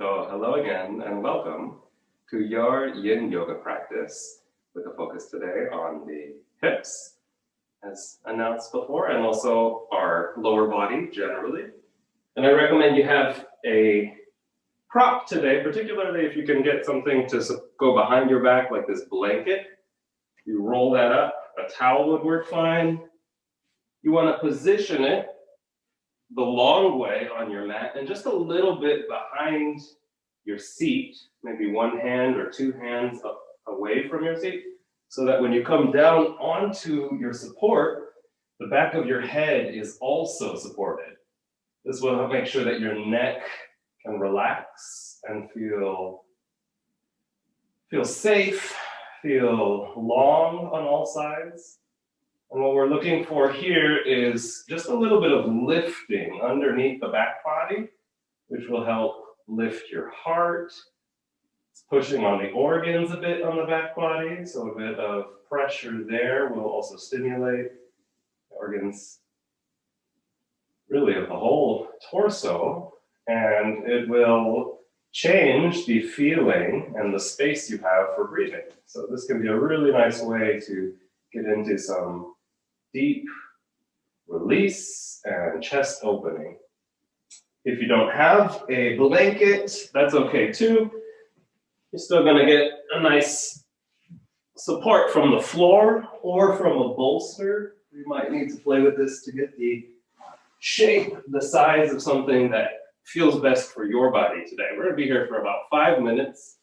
So hello again and welcome to your Yin Yoga practice with a focus today on the hips, as announced before, and also our lower body generally. And I recommend you have a prop today, particularly if you can get something to go behind your back like this blanket. You roll that up, a towel would work fine. You want to position it the long way on your mat and just a little bit behind your seat, maybe one hand or two hands up away from your seat, so that when you come down onto your support, the back of your head is also supported. This will help make sure that your neck can relax and feel safe, feel long on all sides. And what we're looking for here is just a little bit of lifting underneath the back body, which will help lift your heart. It's pushing on the organs a bit on the back body, so a bit of pressure there will also stimulate the organs, really of the whole torso, and it will change the feeling and the space you have for breathing. So this can be a really nice way to get into some deep release and chest opening. If you don't have a blanket, that's okay too. You're still gonna get a nice support from the floor or from a bolster. You might need to play with this to get the shape, the size of something that feels best for your body today. We're gonna be here for about 5 minutes.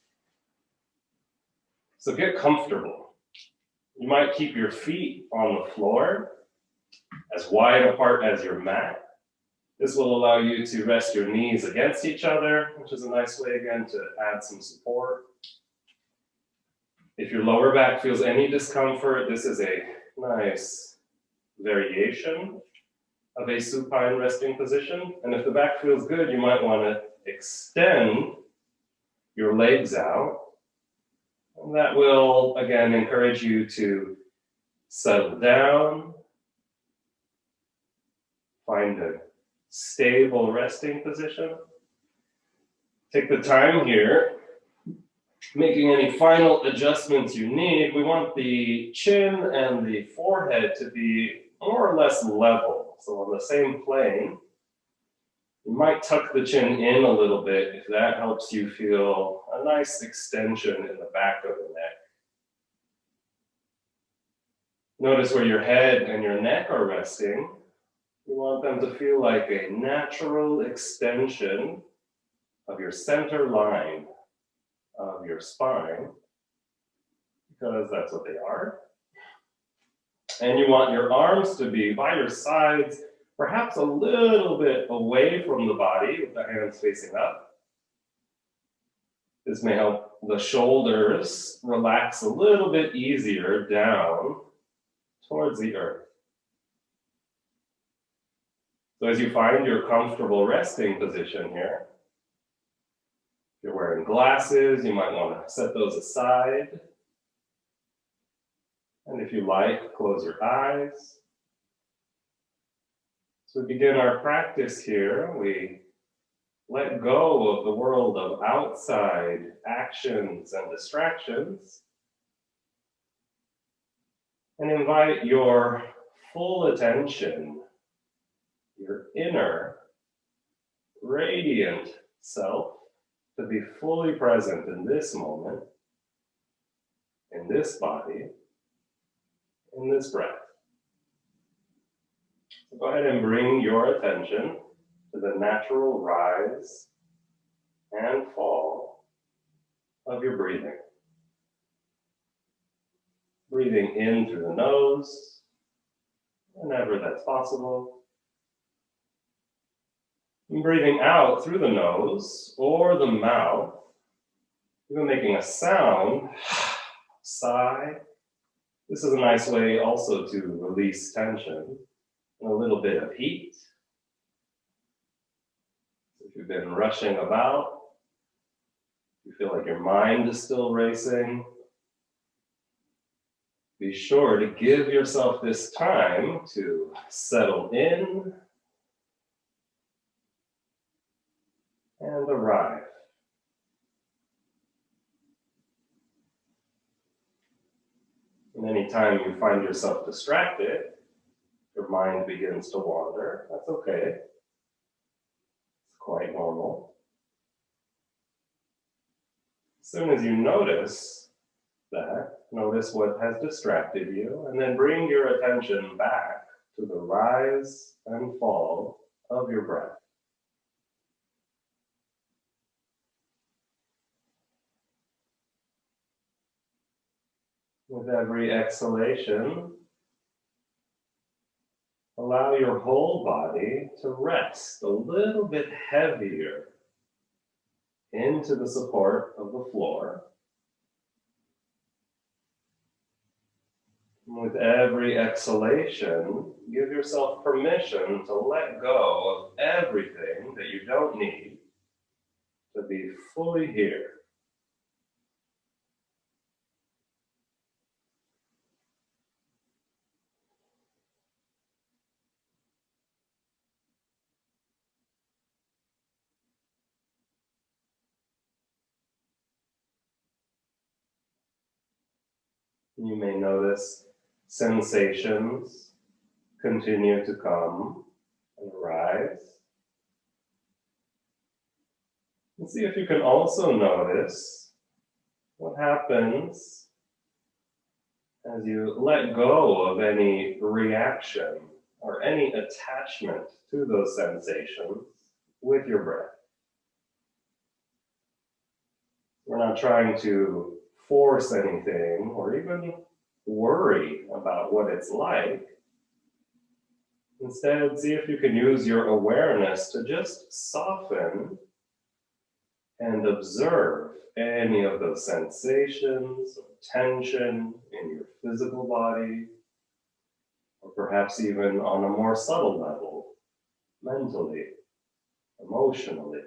So get comfortable. You might keep your feet on the floor as wide apart as your mat. This will allow you to rest your knees against each other, which is a nice way again to add some support. If your lower back feels any discomfort, this is a nice variation of a supine resting position. And if the back feels good, you might want to extend your legs out. And that will, again, encourage you to settle down, find a stable resting position. Take the time here, making any final adjustments you need. We want the chin and the forehead to be more or less level, so on the same plane. You might tuck the chin in a little bit if that helps you feel a nice extension in the back of the neck. Notice where your head and your neck are resting. You want them to feel like a natural extension of your center line of your spine, because that's what they are. And you want your arms to be by your sides, perhaps a little bit away from the body with the hands facing up. This may help the shoulders relax a little bit easier down towards the earth. So as you find your comfortable resting position here, if you're wearing glasses, you might want to set those aside. And if you like, close your eyes. So we begin our practice here. We let go of the world of outside actions and distractions and invite your full attention, your inner radiant self, to be fully present in this moment, in this body, in this breath. So go ahead and bring your attention to the natural rise and fall of your breathing. Breathing in through the nose, whenever that's possible. And breathing out through the nose or the mouth, even making a sound, sigh. This is a nice way also to release tension and a little bit of heat. If you've been rushing about, you feel like your mind is still racing, be sure to give yourself this time to settle in and arrive. anytime you find yourself distracted, your mind begins to wander. That's okay. It's quite normal. As soon as you notice that, notice what has distracted you, and then bring your attention back to the rise and fall of your breath. With every exhalation, allow your whole body to rest a little bit heavier into the support of the floor. With every exhalation, give yourself permission to let go of everything that you don't need to be fully here. You may notice sensations continue to come and arise. And see if you can also notice what happens as you let go of any reaction or any attachment to those sensations with your breath. We're not trying to force anything or even worry about what it's like. Instead, see if you can use your awareness to just soften and observe any of those sensations or tension in your physical body, or perhaps even on a more subtle level, mentally, emotionally.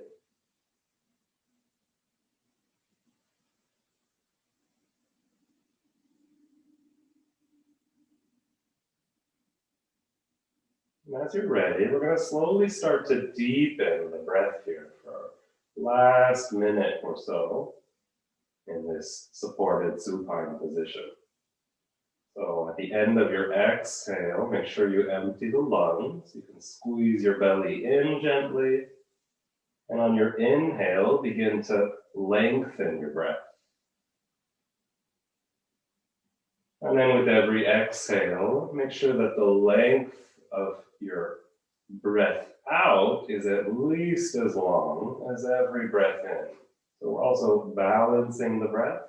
And as you're ready, we're going to slowly start to deepen the breath here for the last minute or so in this supported supine position. So at the end of your exhale, make sure you empty the lungs. You can squeeze your belly in gently. And on your inhale, begin to lengthen your breath. And then with every exhale, make sure that the length of your breath out is at least as long as every breath in. So we're also balancing the breath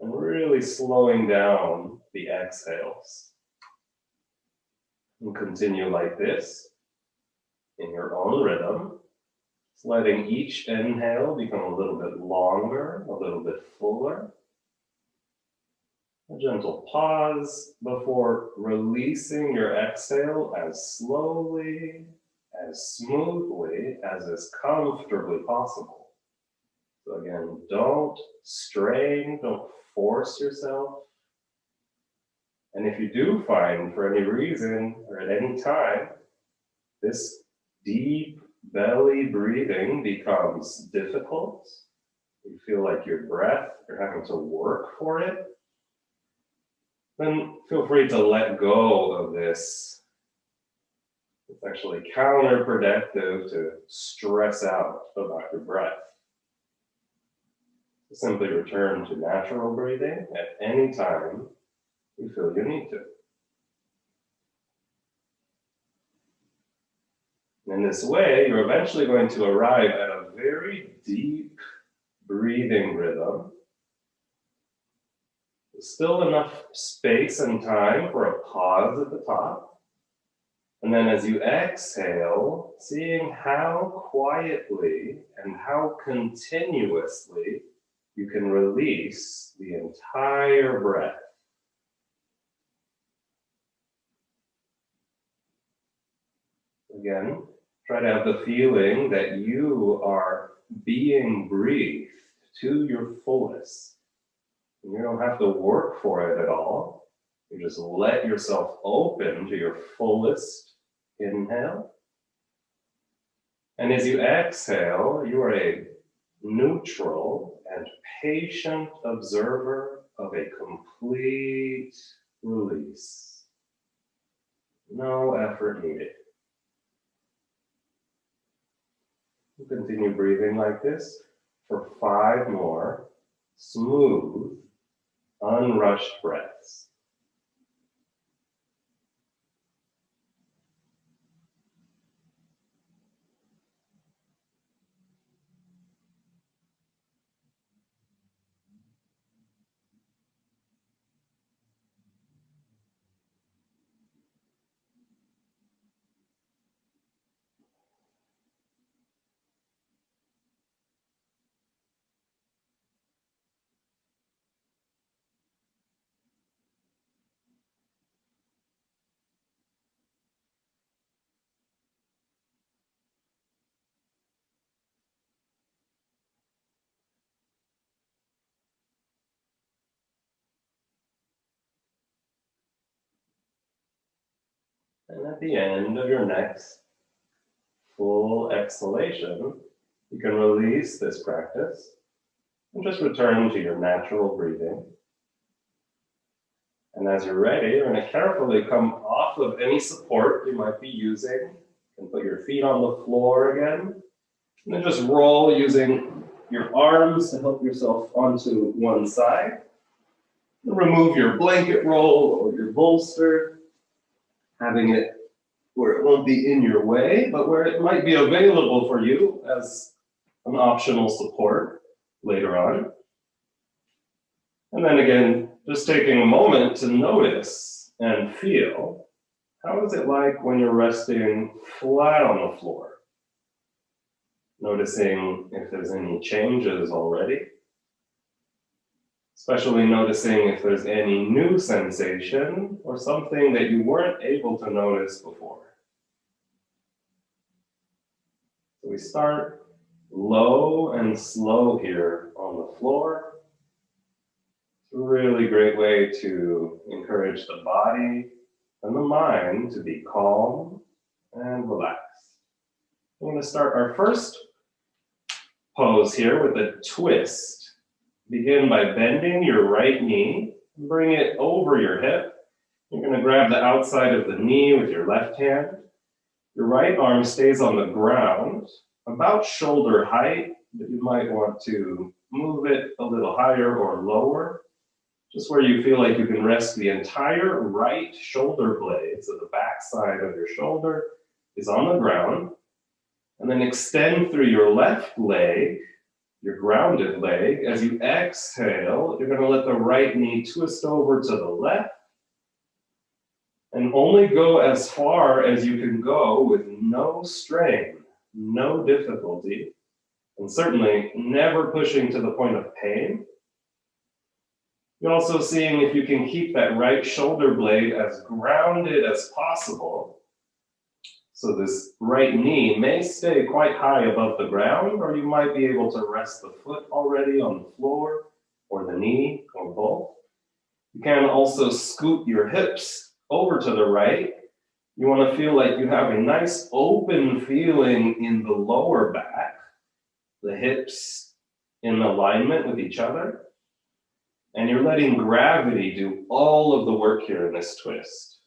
and really slowing down the exhales. And continue like this in your own rhythm, just letting each inhale become a little bit longer, a little bit fuller. A gentle pause before releasing your exhale as slowly, as smoothly, as is comfortably possible. So again, don't strain, don't force yourself. And if you do find, for any reason or at any time, this deep belly breathing becomes difficult, you feel like your breath, you're having to work for it, then feel free to let go of this. It's actually counterproductive to stress out about your breath. Simply return to natural breathing at any time you feel you need to. In this way, you're eventually going to arrive at a very deep breathing rhythm. Still enough space and time for a pause at the top. And then as you exhale, seeing how quietly and how continuously you can release the entire breath. Again, try to have the feeling that you are being breathed to your fullest. You don't have to work for it at all. You just let yourself open to your fullest inhale. And as you exhale, you are a neutral and patient observer of a complete release. No effort needed. Continue breathing like this for 5 more smooth, unrushed breaths. And at the end of your next full exhalation, you can release this practice and just return to your natural breathing. And as you're ready, you're going to carefully come off of any support you might be using. You can put your feet on the floor again. And then just roll using your arms to help yourself onto one side. And remove your blanket roll or your bolster, having it where it won't be in your way, but where it might be available for you as an optional support later on. And then again, just taking a moment to notice and feel, how is it like when you're resting flat on the floor? Noticing if there's any changes already. Especially noticing if there's any new sensation or something that you weren't able to notice before. So we start low and slow here on the floor. It's a really great way to encourage the body and the mind to be calm and relaxed. We're going to start our first pose here with a twist. Begin by bending your right knee, bring it over your hip. You're going to grab the outside of the knee with your left hand. Your right arm stays on the ground, about shoulder height, but you might want to move it a little higher or lower, just where you feel like you can rest the entire right shoulder blade, so the back side of your shoulder is on the ground, and then extend through your left leg, your grounded leg. As you exhale, you're going to let the right knee twist over to the left and only go as far as you can go with no strain, no difficulty, and certainly never pushing to the point of pain. You're also seeing if you can keep that right shoulder blade as grounded as possible. So this right knee may stay quite high above the ground, or you might be able to rest the foot already on the floor, or the knee, or both. You can also scoot your hips over to the right. You want to feel like you have a nice open feeling in the lower back, the hips in alignment with each other. And you're letting gravity do all of the work here in this twist.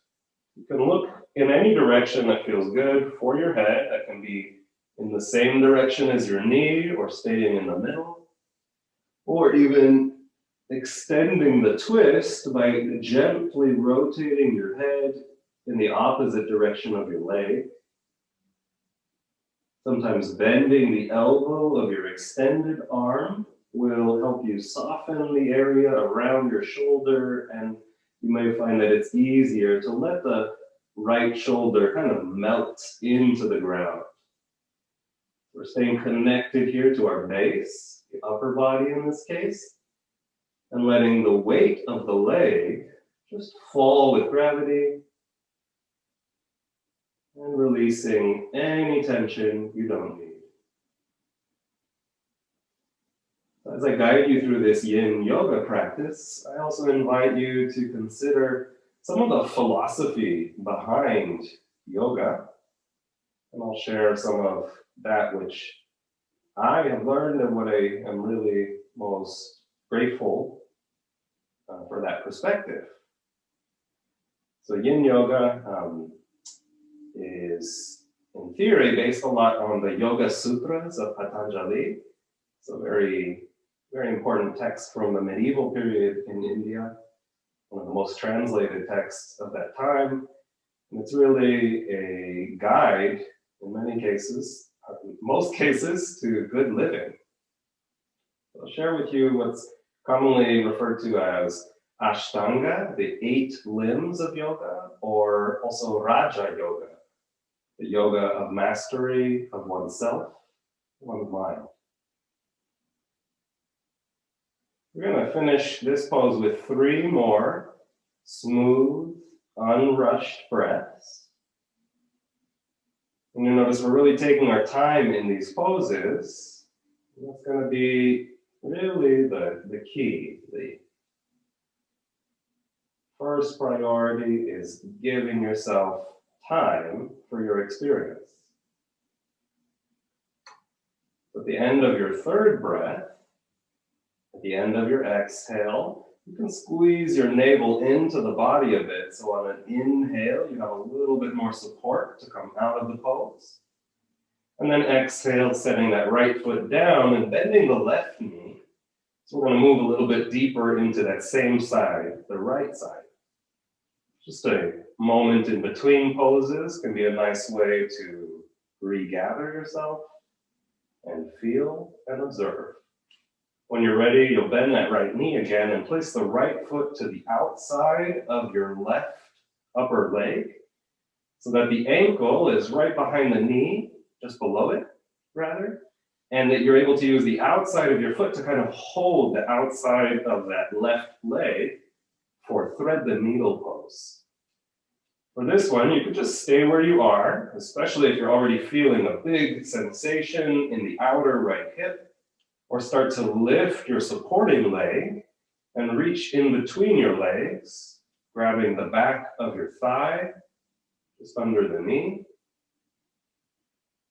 You can look in any direction that feels good for your head. That can be in the same direction as your knee or staying in the middle, or even extending the twist by gently rotating your head in the opposite direction of your leg. Sometimes bending the elbow of your extended arm will help you soften the area around your shoulder, and you may find that it's easier to let the right shoulder kind of melt into the ground. We're staying connected here to our base, the upper body in this case, and letting the weight of the leg just fall with gravity and releasing any tension you don't need. As I guide you through this Yin Yoga practice, I also invite you to consider some of the philosophy behind yoga, and I'll share some of that which I have learned and what I am really most grateful for that perspective. So Yin Yoga is, in theory, based a lot on the Yoga Sutras of Patanjali. It's a very, very important text from the medieval period in India, one of the most translated texts of that time. And it's really a guide, in many cases, most cases, to good living. I'll share with you what's commonly referred to as Ashtanga, the 8 limbs of yoga, or also Raja Yoga, the yoga of mastery of oneself, one's mind. We're going to finish this pose with 3 more smooth, unrushed breaths. And you notice we're really taking our time in these poses. That's going to be really the key. The first priority is giving yourself time for your experience. At the end of your 3rd breath, at the end of your exhale, you can squeeze your navel into the body a bit. So on an inhale, you have a little bit more support to come out of the pose. And then exhale, setting that right foot down and bending the left knee. So we're going to move a little bit deeper into that same side, the right side. Just a moment in between poses can be a nice way to regather yourself and feel and observe. When you're ready, you'll bend that right knee again and place the right foot to the outside of your left upper leg so that the ankle is right behind the knee, just below it, rather, and that you're able to use the outside of your foot to kind of hold the outside of that left leg for thread the needle pose. For this one, you can just stay where you are, especially if you're already feeling a big sensation in the outer right hip, or start to lift your supporting leg and reach in between your legs, grabbing the back of your thigh, just under the knee.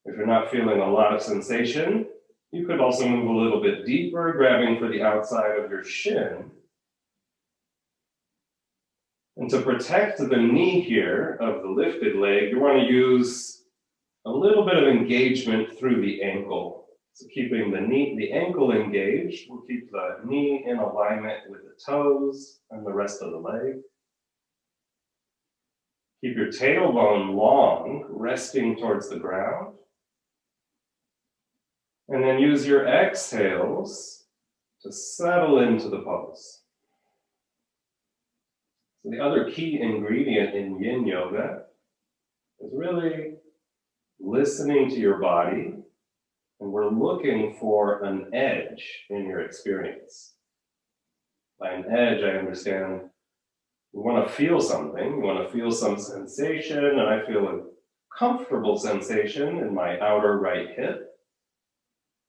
If you're not feeling a lot of sensation, you could also move a little bit deeper, grabbing for the outside of your shin. And to protect the knee here of the lifted leg, you want to use a little bit of engagement through the ankle. So keeping the ankle engaged will keep the knee in alignment with the toes and the rest of the leg. Keep your tailbone long, resting towards the ground. And then use your exhales to settle into the pose. So the other key ingredient in Yin Yoga is really listening to your body. And we're looking for an edge in your experience. By an edge, I understand you want to feel something, you want to feel some sensation, and I feel a comfortable sensation in my outer right hip,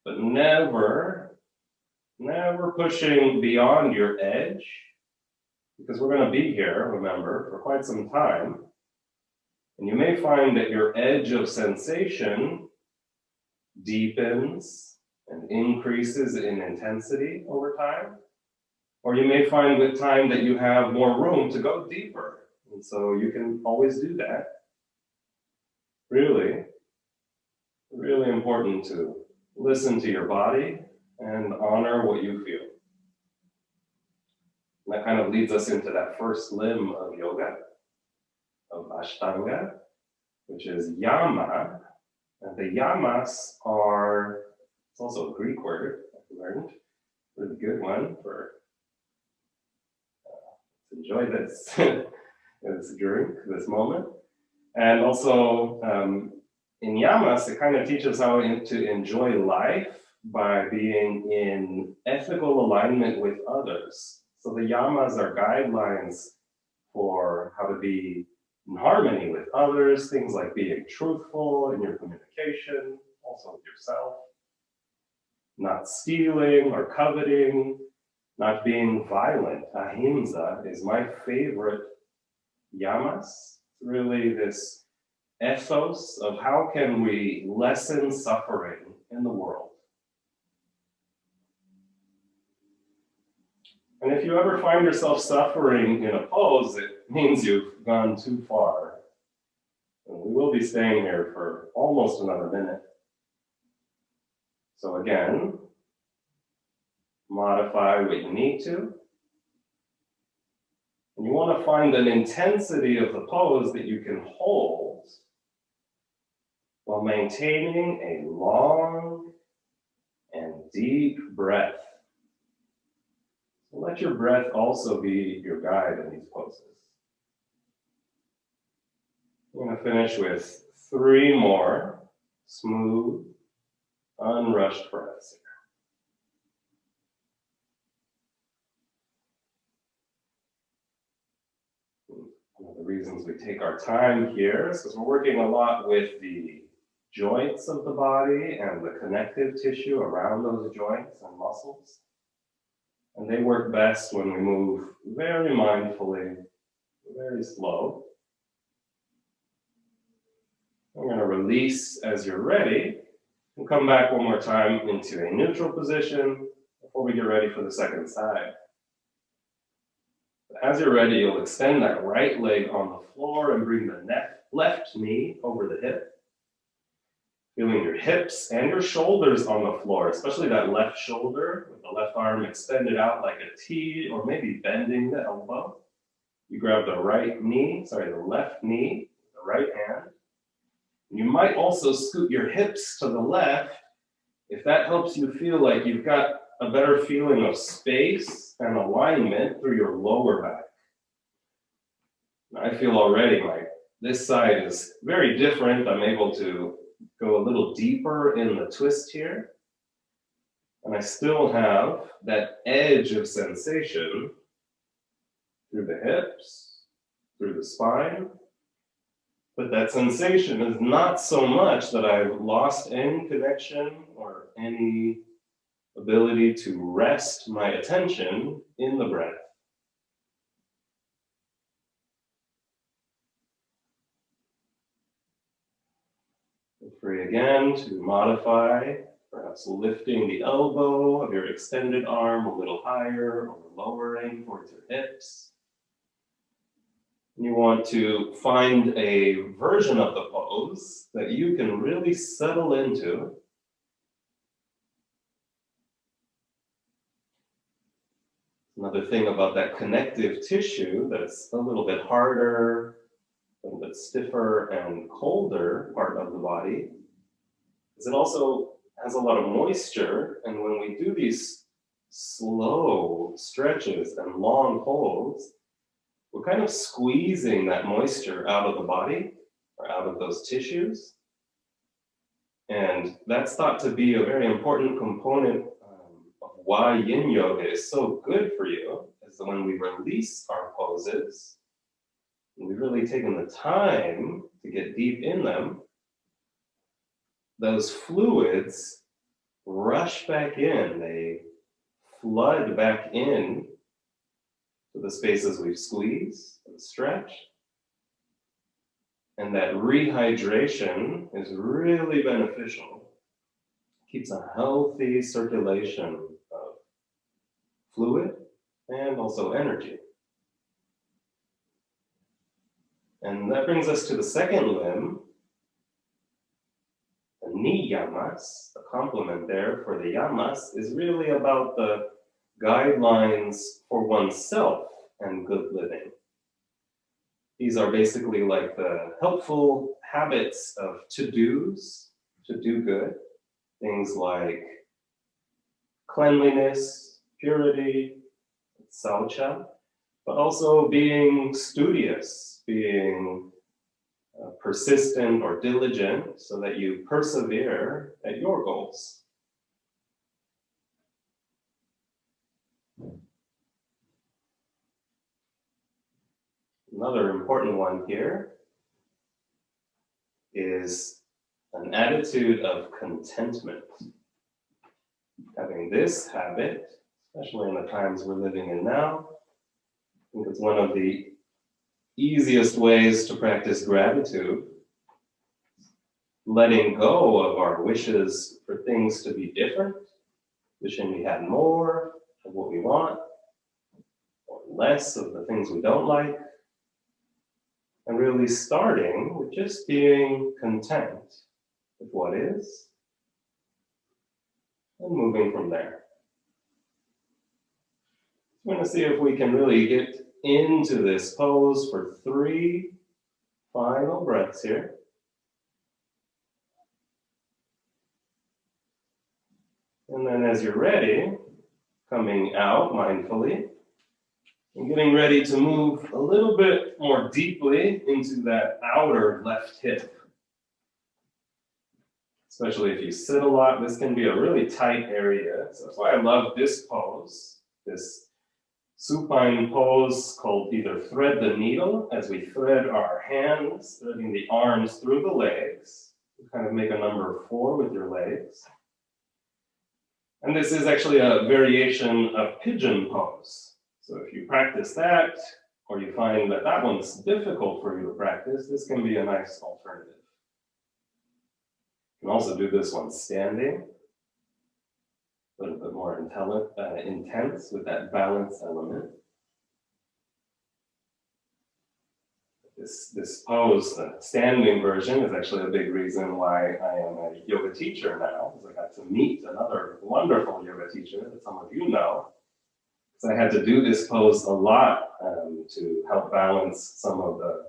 but never pushing beyond your edge, because we're going to be here, remember, for quite some time. And you may find that your edge of sensation deepens and increases in intensity over time. Or you may find with time that you have more room to go deeper. And so you can always do that. Really, really important to listen to your body and honor what you feel. And that kind of leads us into that first limb of yoga, of Ashtanga, which is yama. And the yamas are, it's also a Greek word I learned, really good one for, enjoy this, this drink, this moment. And also in yamas, it kind of teaches how to enjoy life by being in ethical alignment with others. So the yamas are guidelines for how to be in harmony with others, things like being truthful in your communication, also with yourself, not stealing or coveting, not being violent. Ahimsa is my favorite yamas. Really this ethos of how can we lessen suffering in the world. And if you ever find yourself suffering in a pose, it means you've gone too far. And we will be staying here for almost another minute. So again, modify what you need to. And you want to find an intensity of the pose that you can hold while maintaining a long and deep breath. So let your breath also be your guide in these poses. We're going to finish with 3 more smooth, unrushed breaths here. One of the reasons we take our time here is because we're working a lot with the joints of the body and the connective tissue around those joints and muscles. And they work best when we move very mindfully, very slow. We're going to release as you're ready and come back one more time into a neutral position before we get ready for the second side. As you're ready, you'll extend that right leg on the floor and bring the left knee over the hip. Feeling your hips and your shoulders on the floor, especially that left shoulder with the left arm extended out like a T, or maybe bending the elbow. You grab the left knee, the right hand. You might also scoot your hips to the left if that helps you feel like you've got a better feeling of space and alignment through your lower back. I feel already like this side is very different. I'm able to go a little deeper in the twist here. And I still have that edge of sensation through the hips, through the spine. But that sensation is not so much that I've lost any connection or any ability to rest my attention in the breath. Feel free again to modify, perhaps lifting the elbow of your extended arm a little higher or lowering towards your hips. You want to find a version of the pose that you can really settle into. Another thing about that connective tissue that's a little bit harder, a little bit stiffer and colder part of the body is it also has a lot of moisture, and when we do these slow stretches and long holds, we're kind of squeezing that moisture out of the body or out of those tissues. And that's thought to be a very important component of why Yin Yoga is so good for you, is that when we release our poses, and we've really taken the time to get deep in them, those fluids rush back in, they flood back in to the spaces we've squeezed and stretched. And that rehydration is really beneficial. Keeps a healthy circulation of fluid and also energy. And that brings us to the second limb, the niyamas. The complement there for the yamas is really about the guidelines for oneself and good living. These are basically like the helpful habits of to-dos, to do good. Things like cleanliness, purity, saucha, but also being studious, being persistent or diligent so that you persevere at your goals. Another important one here is an attitude of contentment. Having this habit, especially in the times we're living in now, I think it's one of the easiest ways to practice gratitude, letting go of our wishes for things to be different, wishing we had more of what we want, or less of the things we don't like. And really starting with just being content with what is, and moving from there. We're going to see if we can really get into this pose for 3 final breaths here. And then as you're ready, coming out mindfully, and getting ready to move a little bit more deeply into that outer left hip. Especially if you sit a lot, this can be a really tight area. So that's why I love this pose, this supine pose called either thread the needle, as we thread our hands, threading the arms through the legs. You kind of make a number 4 with your legs. And this is actually a variation of pigeon pose. So if you practice that, or you find that that one's difficult for you to practice, this can be a nice alternative. You can also do this one standing, a little bit more intense with that balance element. This pose, the standing version, is actually a big reason why I am a yoga teacher now, because I got to meet another wonderful yoga teacher that some of you know. So I had to do this pose a lot to help balance some of the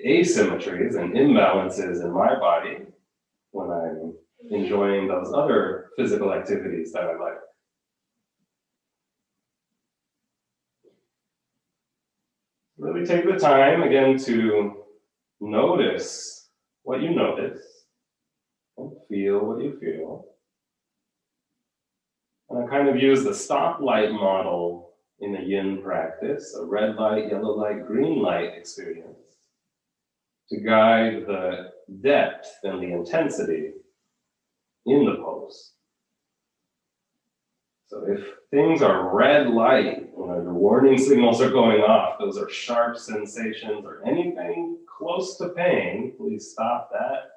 asymmetries and imbalances in my body when I'm enjoying those other physical activities that I like. Really take the time again to notice what you notice and feel what you feel. And I kind of use the stoplight model in the Yin practice, a red light, yellow light, green light experience, to guide the depth and the intensity in the pose. So if things are red light, your warning signals are going off, those are sharp sensations or anything close to pain, please stop that,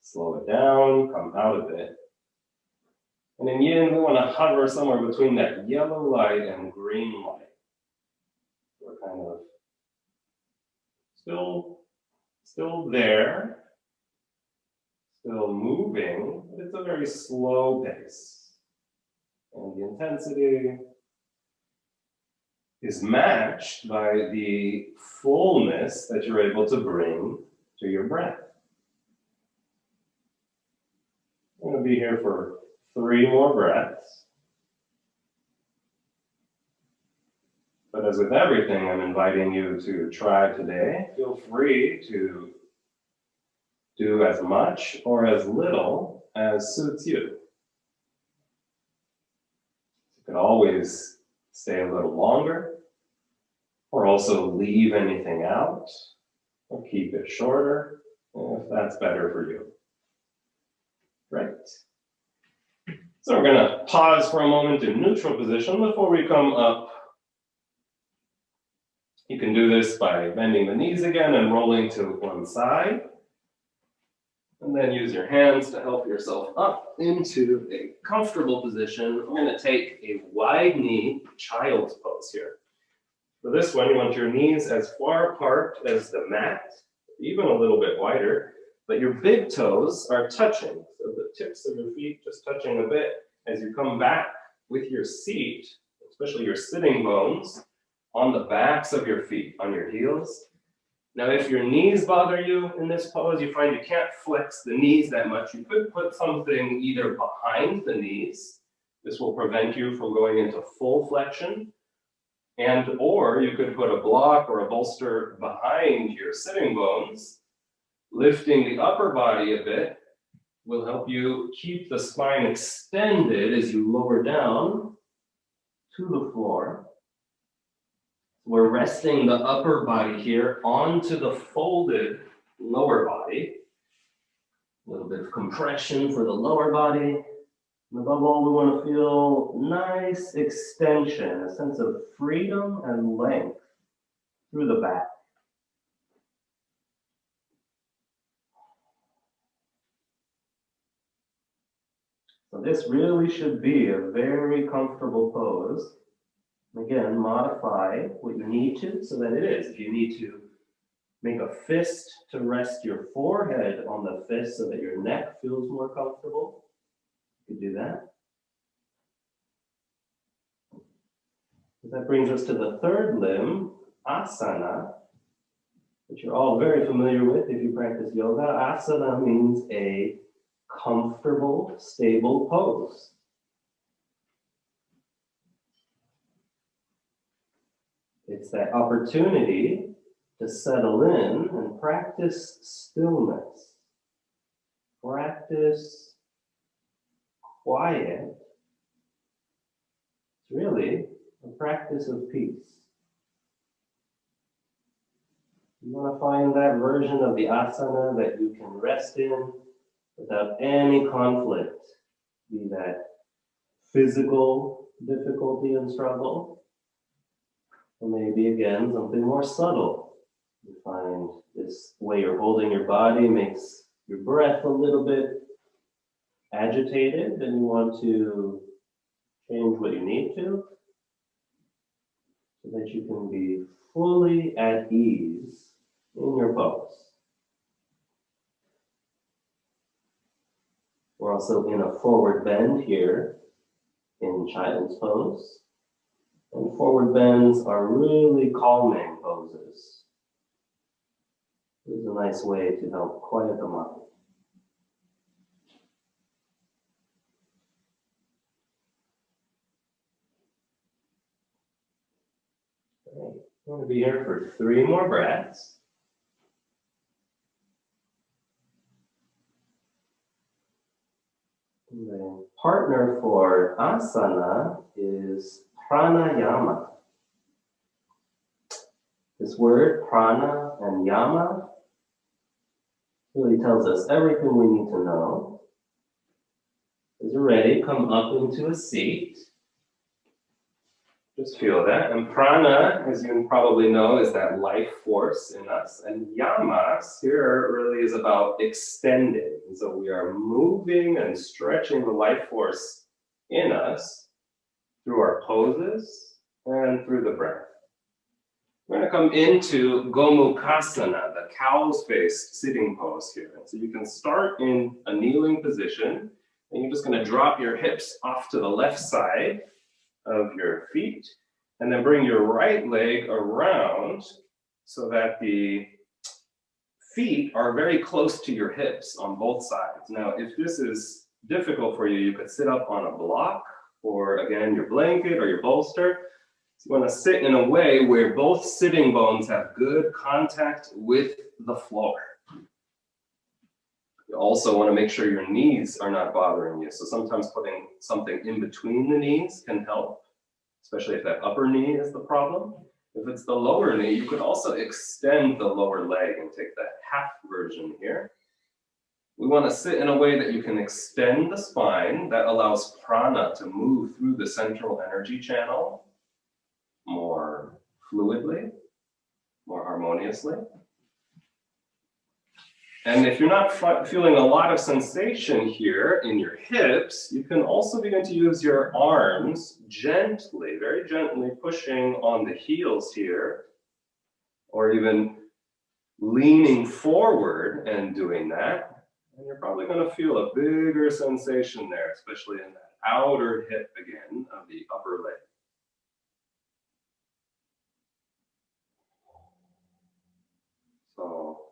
slow it down, come out of it. And in Yin, we want to hover somewhere between that yellow light and green light. We're kind of still there, still moving, but it's a very slow pace. And the intensity is matched by the fullness that you're able to bring to your breath. I'm going to be here for 3 more breaths. But as with everything I'm inviting you to try today, feel free to do as much or as little as suits you. You can always stay a little longer, or also leave anything out, or keep it shorter, if that's better for you. Great. So we're going to pause for a moment in neutral position before we come up. You can do this by bending the knees again and rolling to one side. And then use your hands to help yourself up into a comfortable position. I'm going to take a wide knee child's pose here. For this one, you want your knees as far apart as the mat, even a little bit wider, but your big toes are touching. So the tips of your feet just touching a bit as you come back with your seat, especially your sitting bones, on the backs of your feet, on your heels. Now, if your knees bother you in this pose, you find you can't flex the knees that much, you could put something either behind the knees. This will prevent you from going into full flexion. Or you could put a block or a bolster behind your sitting bones. Lifting the upper body a bit will help you keep the spine extended as you lower down to the floor. We're resting the upper body here onto the folded lower body. A little bit of compression for the lower body. And above all, we want to feel nice extension, a sense of freedom and length through the back. So this really should be a very comfortable pose. Again, modify what you need to so that it is. If you need to Make a fist to rest your forehead on the fist so that your neck feels more comfortable. You can do that. That brings us to the third limb, asana, which you're all very familiar with if you practice yoga. Asana means a comfortable, stable pose. It's that opportunity to settle in and practice stillness. Practice quiet. It's really a practice of peace. You want to find that version of the asana that you can rest in without any conflict, be that physical difficulty and struggle, or maybe again something more subtle. You find this way you're holding your body makes your breath a little bit agitated and you want to change what you need to so that you can be fully at ease in your pose. We're also in a forward bend here in child's pose. And forward bends are really calming poses. This is a nice way to help quiet the mind. Okay. We're going to be here for 3 more breaths. And the partner for asana is pranayama. This word, prana and yama, really tells us everything we need to know. As you're ready, come up into a seat. Just feel that. And prana, as you probably know, is that life force in us. And yamas here really is about extending. And so we are moving and stretching the life force in us through our poses and through the breath. We're going to come into Gomukhasana, the cow's face sitting pose here. And so you can start in a kneeling position, and you're just going to drop your hips off to the left side of your feet, and then bring your right leg around so that the feet are very close to your hips on both sides. Now, if this is difficult for you, you could sit up on a block, or again, your blanket or your bolster. So you want to sit in a way where both sitting bones have good contact with the floor. You also want to make sure your knees are not bothering you. So sometimes putting something in between the knees can help, especially if that upper knee is the problem. If it's the lower knee, you could also extend the lower leg and take the half version here. We want to sit in a way that you can extend the spine. That allows prana to move through the central energy channel more fluidly, more harmoniously. And if you're not feeling a lot of sensation here in your hips, you can also begin to use your arms gently, very gently pushing on the heels here, or even leaning forward and doing that. And you're probably going to feel a bigger sensation there, especially in that outer hip again of the upper leg. So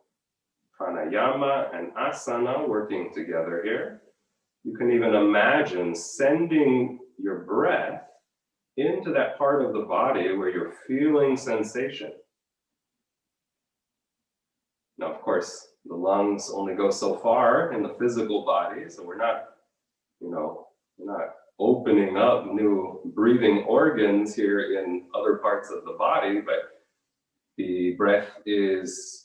pranayama and asana working together here. You can even imagine sending your breath into that part of the body where you're feeling sensation. Now, of course, the lungs only go so far in the physical body, so we're not, we're not opening up new breathing organs here in other parts of the body, but the breath is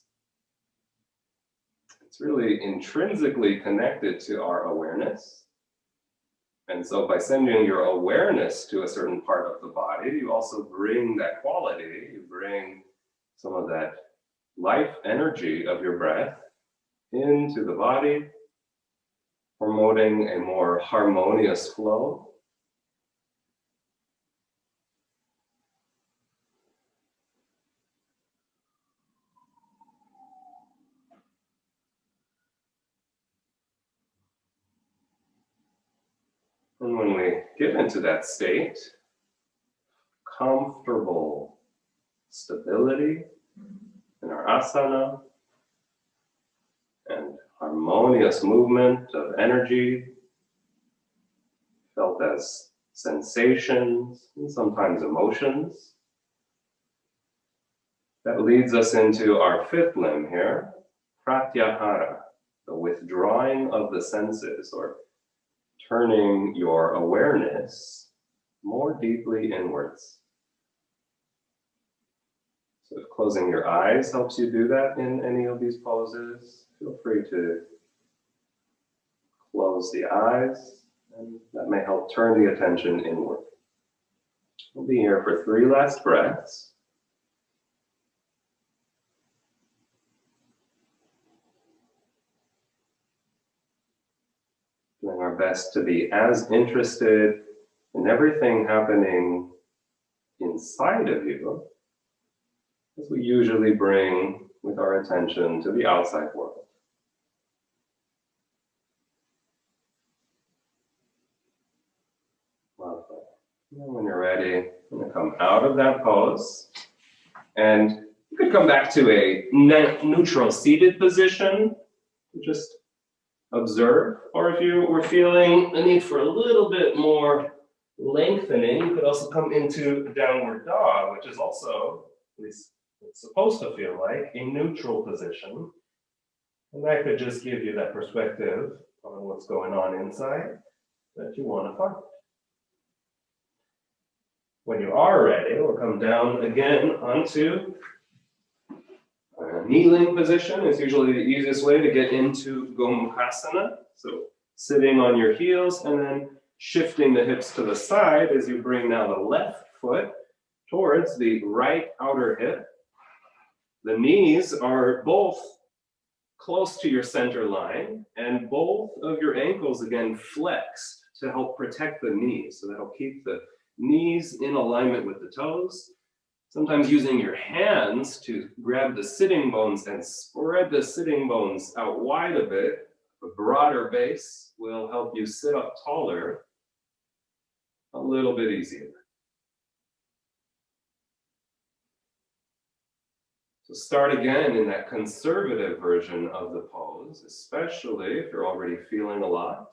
really intrinsically connected to our awareness. And so by sending your awareness to a certain part of the body, you also bring that quality, you bring some of that life energy of your breath into the body, promoting a more harmonious flow. And when we get into that state, comfortable stability in our asana and harmonious movement of energy felt as sensations and sometimes emotions. That leads us into our fifth limb here, pratyahara, the withdrawing of the senses, or turning your awareness more deeply inwards. So if closing your eyes helps you do that in any of these poses, feel free to close the eyes, and that may help turn the attention inward. We'll be here for 3 last breaths. Doing our best to be as interested in everything happening inside of you as we usually bring with our attention to the outside world. Lovely. And when you're ready, I'm going to come out of that pose. And you could come back to a neutral seated position. Just observe. Or if you were feeling a need for a little bit more lengthening, you could also come into downward dog, which is also, at least it's supposed to feel like, a neutral position. And that could just give you that perspective on what's going on inside that you want to find. When you are ready, we'll come down again onto a kneeling position. It's usually the easiest way to get into Gomukhasana. So sitting on your heels and then shifting the hips to the side as you bring now the left foot towards the right outer hip. The knees are both close to your center line, and both of your ankles again flexed to help protect the knees. So that'll keep the knees in alignment with the toes. Sometimes using your hands to grab the sitting bones and spread the sitting bones out wide a bit. A broader base will help you sit up taller a little bit easier. So start again in that conservative version of the pose, especially if you're already feeling a lot.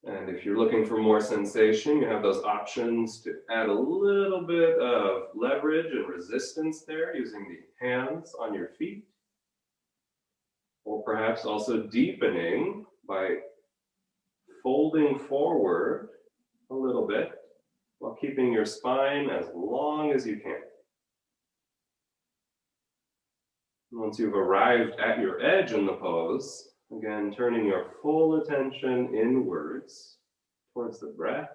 And if you're looking for more sensation, you have those options to add a little bit of leverage and resistance there using the hands on your feet. Or perhaps also deepening by folding forward a little bit while keeping your spine as long as you can. Once you've arrived at your edge in the pose, again, turning your full attention inwards towards the breath.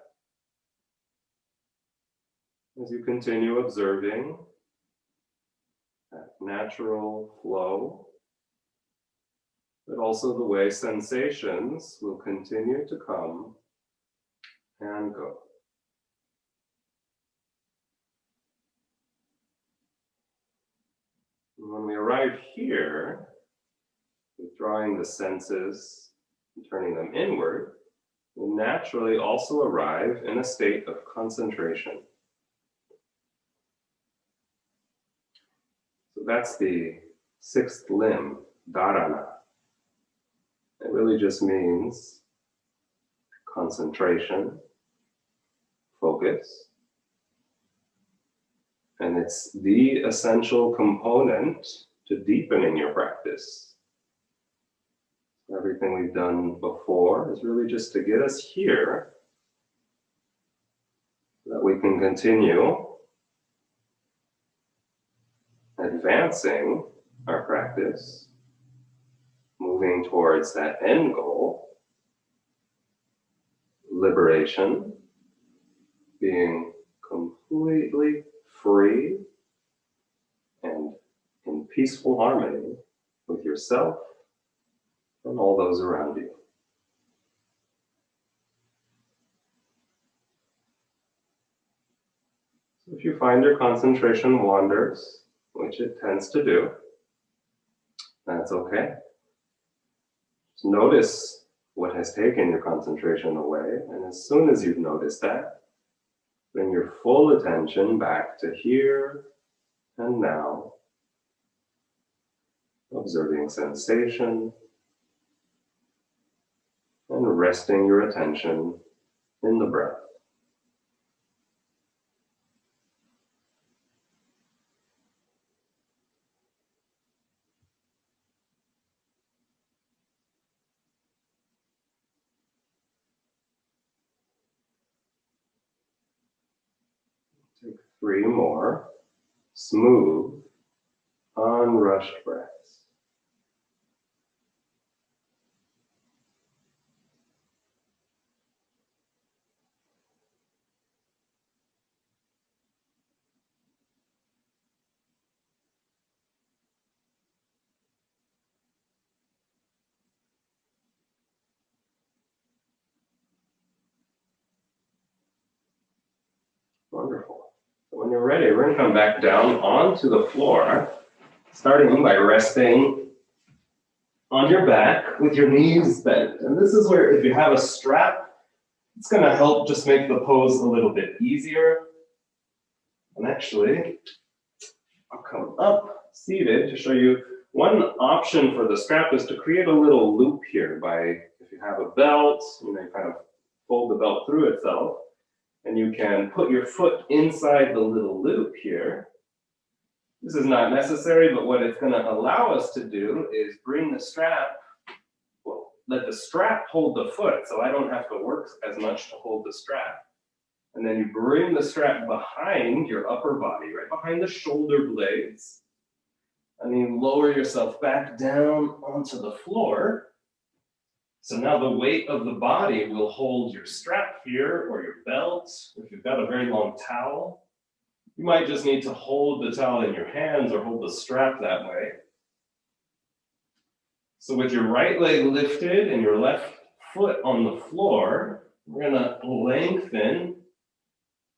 As you continue observing that natural flow, but also the way sensations will continue to come and go. And when we arrive here, withdrawing the senses and turning them inward, we naturally also arrive in a state of concentration. So that's the sixth limb, dharana. It really just means concentration, focus, and it's the essential component to deepening your practice. Everything we've done before is really just to get us here so that we can continue advancing our practice, moving towards that end goal, liberation, being completely free and in peaceful harmony with yourself and all those around you. So if you find your concentration wanders, which it tends to do, that's okay. Just notice what has taken your concentration away. And as soon as you've noticed that, bring your full attention back to here and now, observing sensation and resting your attention in the breath. Take 3 more smooth, unrushed breaths. Wonderful. So when you're ready, we're going to come back down onto the floor, starting by resting on your back with your knees bent. And this is where, if you have a strap, it's going to help just make the pose a little bit easier. And actually, I'll come up seated to show you one option for the strap is to create a little loop here by, if you have a belt, you know, kind of fold the belt through itself, and you can put your foot inside the little loop here. This is not necessary, but what it's going to allow us to do is bring the strap, well, let the strap hold the foot, so I don't have to work as much to hold the strap. And then you bring the strap behind your upper body, right behind the shoulder blades. And you lower yourself back down onto the floor. So now the weight of the body will hold your strap here or your belt. If you've got a very long towel, you might just need to hold the towel in your hands or hold the strap that way. So with your right leg lifted and your left foot on the floor, we're going to lengthen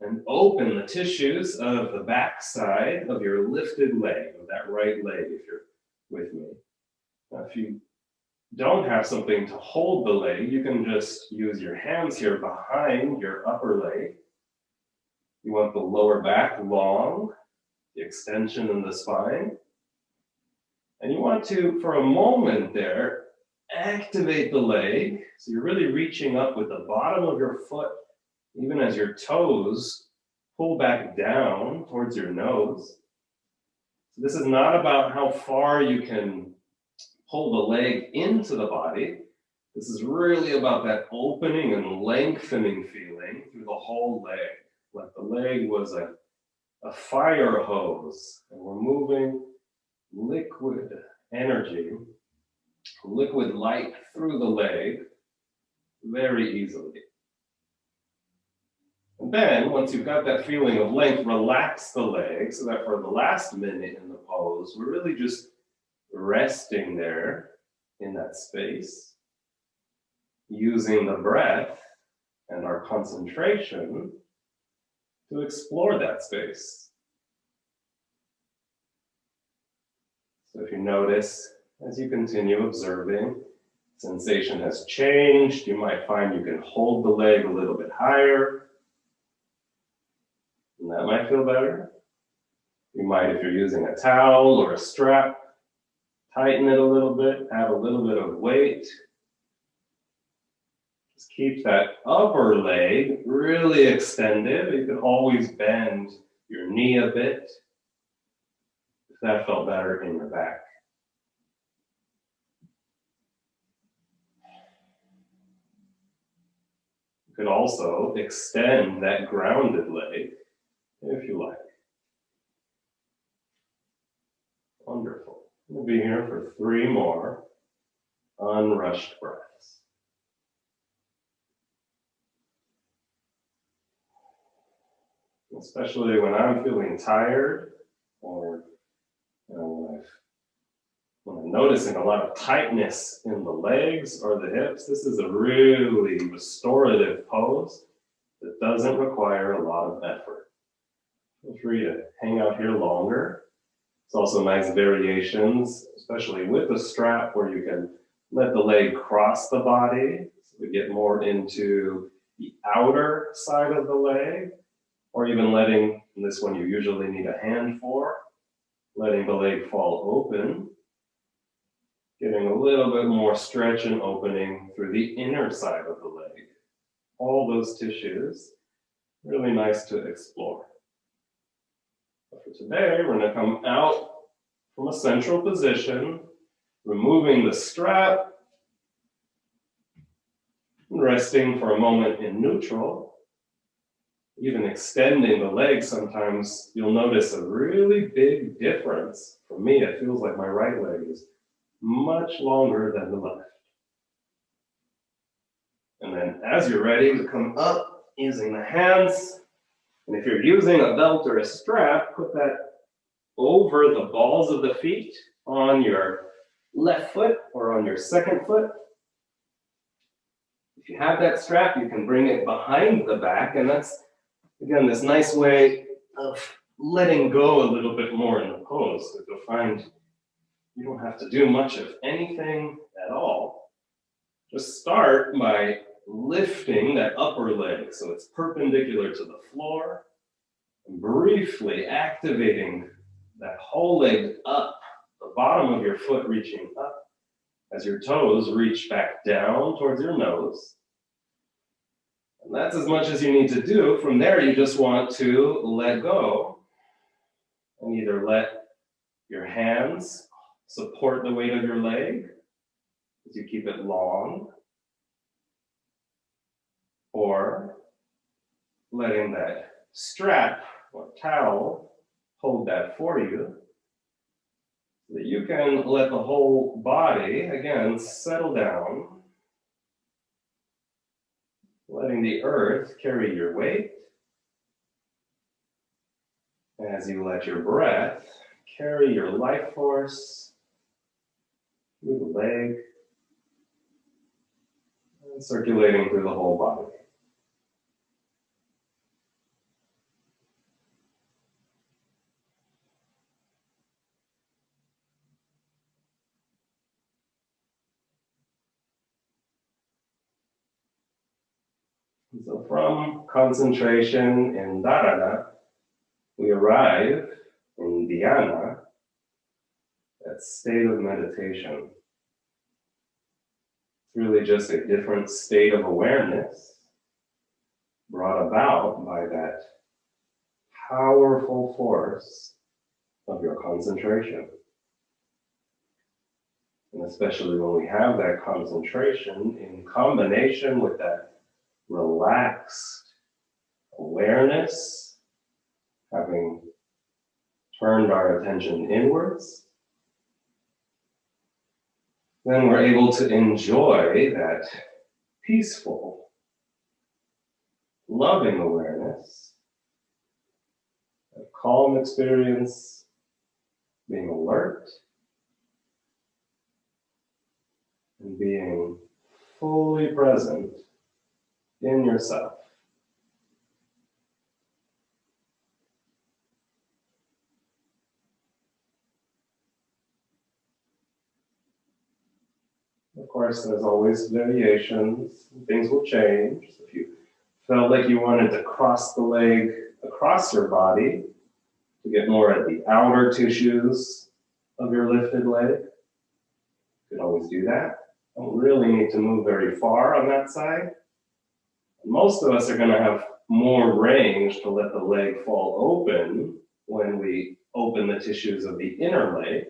and open the tissues of the back side of your lifted leg, of that right leg, if you're with me. Now, if you don't have something to hold the leg, you can just use your hands here behind your upper leg. You want the lower back long, the extension in the spine. And you want to, for a moment there, activate the leg. So you're really reaching up with the bottom of your foot, even as your toes pull back down towards your nose. So this is not about how far you can pull the leg into the body. This is really about that opening and lengthening feeling through the whole leg. Like the leg was a fire hose, and we're moving liquid energy, liquid light through the leg very easily. And then, once you've got that feeling of length, relax the leg so that for the last minute in the pose, we're really just resting there in that space, using the breath and our concentration to explore that space. So if you notice, as you continue observing, sensation has changed. You might find you can hold the leg a little bit higher. And that might feel better. You might, if you're using a towel or a strap, tighten it a little bit, add a little bit of weight. Just keep that upper leg really extended. You can always bend your knee a bit if that felt better in your back. You could also extend that grounded leg if you like. Wonderful. We'll be here for 3 more unrushed breaths. Especially when I'm feeling tired or when I'm noticing a lot of tightness in the legs or the hips, this is a really restorative pose that doesn't require a lot of effort. Feel free to hang out here longer. It's also nice variations, especially with the strap, where you can Let the leg cross the body, so we get more into the outer side of the leg, or even letting, and this one you usually need a hand for, letting the leg fall open, getting a little bit more stretch and opening through the inner side of the leg. All those tissues, really nice to explore. But for today, we're going to come out from a central position, removing the strap, resting for a moment in neutral, even extending the leg. Sometimes you'll notice a really big difference. For me, it feels like my right leg is much longer than the left. And then as you're ready to come up using the hands, and if you're using a belt or a strap, put that over the balls of the feet on your left foot or on your second foot. If you have that strap, you can bring it behind the back, and that's, again, this nice way of letting go a little bit more in the pose. So you'll find you don't have to do much of anything at all. Just start by lifting that upper leg so it's perpendicular to the floor, and briefly activating that whole leg up, the bottom of your foot reaching up as your toes reach back down towards your nose. And that's as much as you need to do. From there, you just want to let go and either let your hands support the weight of your leg as you keep it long, or letting that strap or towel hold that for you, so that you can let the whole body, again, settle down, letting the earth carry your weight as you let your breath carry your life force through the leg and circulating through the whole body. So from concentration in dharana, we arrive in dhyana, that state of meditation. It's really just a different state of awareness brought about by that powerful force of your concentration. And especially when we have that concentration in combination with that relaxed awareness, having turned our attention inwards, then we're able to enjoy that peaceful, loving awareness, that calm experience, being alert, and being fully present in yourself. Of course, there's always variations. Things will change. If you felt like you wanted to cross the leg across your body to get more at the outer tissues of your lifted leg, you could always do that. Don't really need to move very far on that side. Most of us are going to have more range to let the leg fall open when we open the tissues of the inner leg.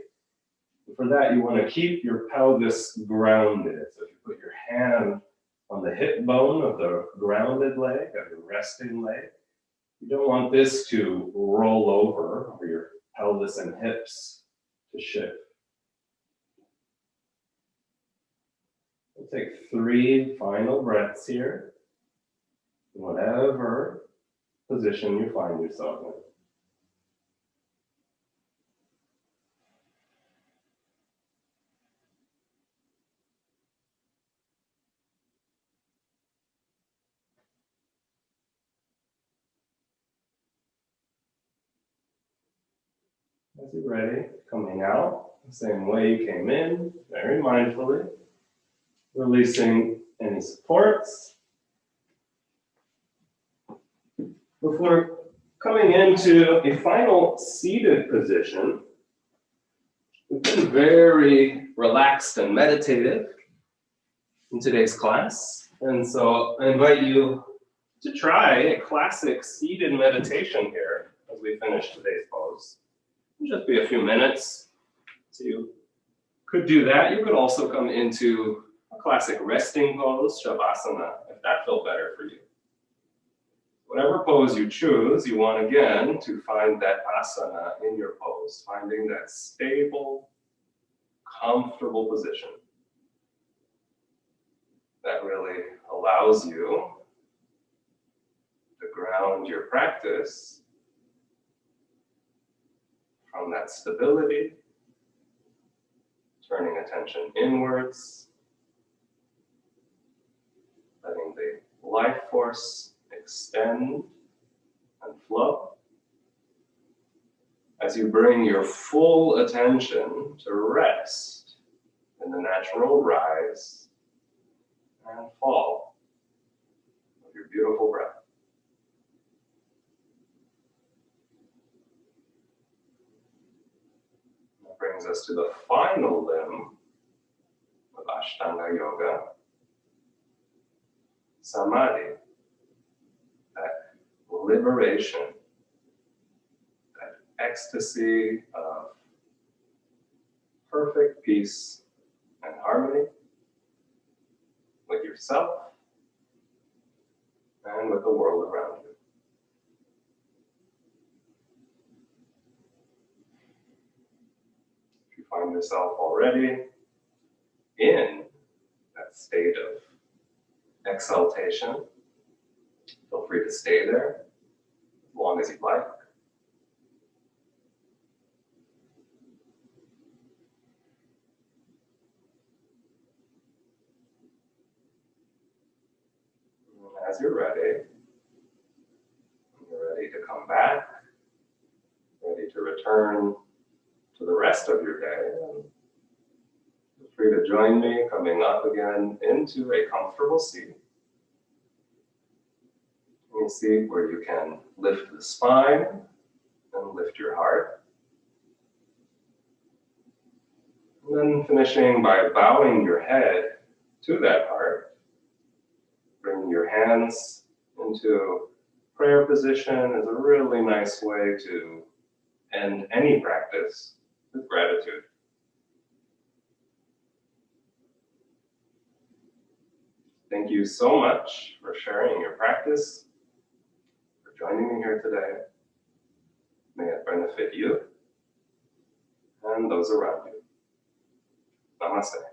For that, you want to keep your pelvis grounded. So if you put your hand on the hip bone of the grounded leg, of the resting leg, you don't want this to roll over, or your pelvis and hips to shift. We'll take 3 final breaths here, in whatever position you find yourself in. As you're ready, coming out the same way you came in, very mindfully. Releasing any supports. Before coming into a final seated position, we've been very relaxed and meditative in today's class. And so I invite you to try a classic seated meditation here as we finish today's pose. It'll just be a few minutes. So you could do that. You could also come into a classic resting pose, Shavasana, if that felt better for you. Whatever pose you choose, you want again to find that asana in your pose, finding that stable, comfortable position that really allows you to ground your practice from that stability, turning attention inwards, letting the life force extend and flow as you bring your full attention to rest in the natural rise and fall of your beautiful breath. That brings us to the final limb of Ashtanga Yoga, Samadhi. That liberation, that ecstasy of perfect peace and harmony with yourself and with the world around you. If you find yourself already in that state of exaltation, feel free to stay there as long as you'd like. And as you're ready to come back, ready to return to the rest of your day, and feel free to join me coming up again into a comfortable seat. You see where you can lift the spine and lift your heart. And then finishing by bowing your head to that heart. Bringing your hands into prayer position is a really nice way to end any practice with gratitude. Thank you so much for sharing your practice, joining me here today. May it benefit you and those around you. Namaste.